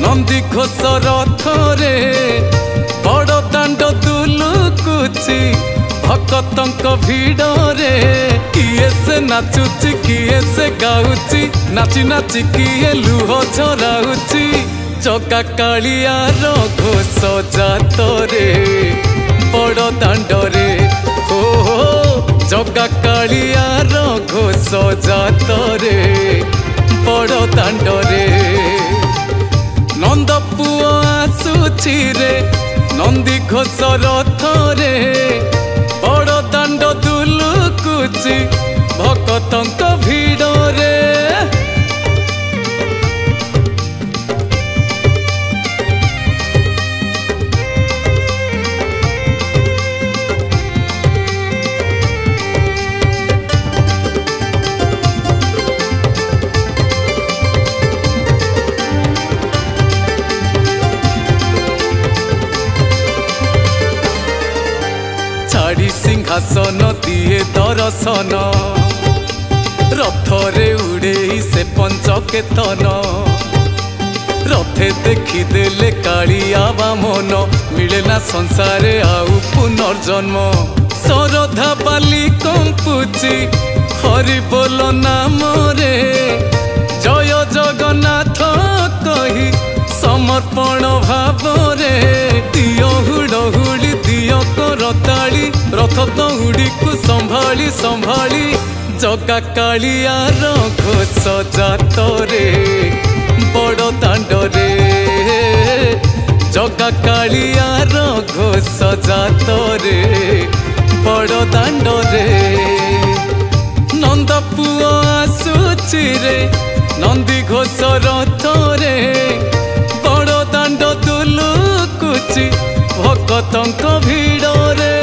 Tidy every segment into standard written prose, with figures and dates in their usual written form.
नंदी घोष रथरे बड़ दांड दुलुकुची भक्तंक भिड़े किए से नाचुची किए से गाउची नाची नाची किए लुह झराउची जगा कालियार घोष जातरे बड़ दांडरे हो जगा कालियार घोष जातरे बड़ दांडरे नंद पुओ आसुची रे नंदी घोष रथरे बड़ दांड दुलुकुची भक्तंक भिड़रे छाड़ी सिंहासन दिए दर्शन रथरे उड़े से पंचकेतन रथे देखीदेले कालिया बामन मिले ना संसारे आउ पुनर्जन्म सरधा बाली कंपुची हरि बोल नाम रे जय जगन्नाथ कही समर्पण भाव रे दियो हुड़हुड़ी दियो करताली रथ दौड़ी को संभाली संभाली जगा कालियार घोष जातरे बड़ दांडरे जगा कालियार घोष जातरे बड़ दांडरे नंद पुओ आसुची रे नंदी घोष रथरे बड़ दांड दुलुकुची भक्तंक भिड़रे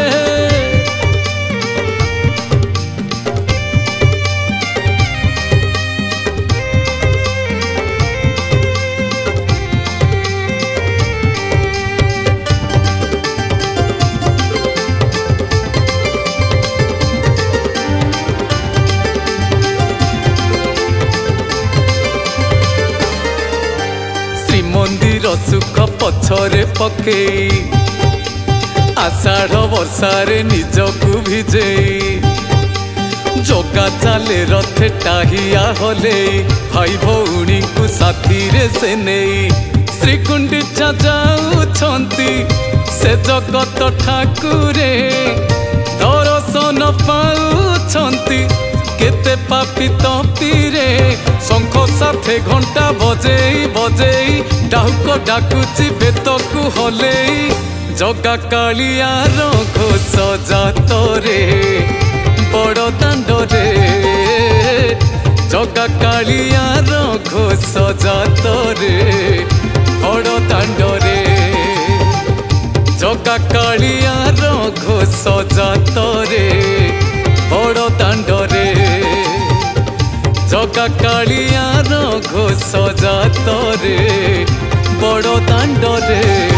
मंदिर सुख पछरे पकई आषाढ़ वर्षारे निजकु भिजे जगा चाले रथे टाहिया हले भाई भौणी को साथी रे से नहीं श्रीकुंडिचा जाउछंती से जगत ठाकुरे दर्शन पाउछंती केते पापी तपीरे शंख साथे घंटा बजेई बजेई डाहुक डाकुची बेतकु हलेई जगा कालियार घोष जातरे बड़ दांडरे जगा कालियार घोष जातरे बड़ दांडरे जगा कालियार घोष जातरे बड़ दांडरे जगा कालियार घोष जातरे बड़ दांडरे।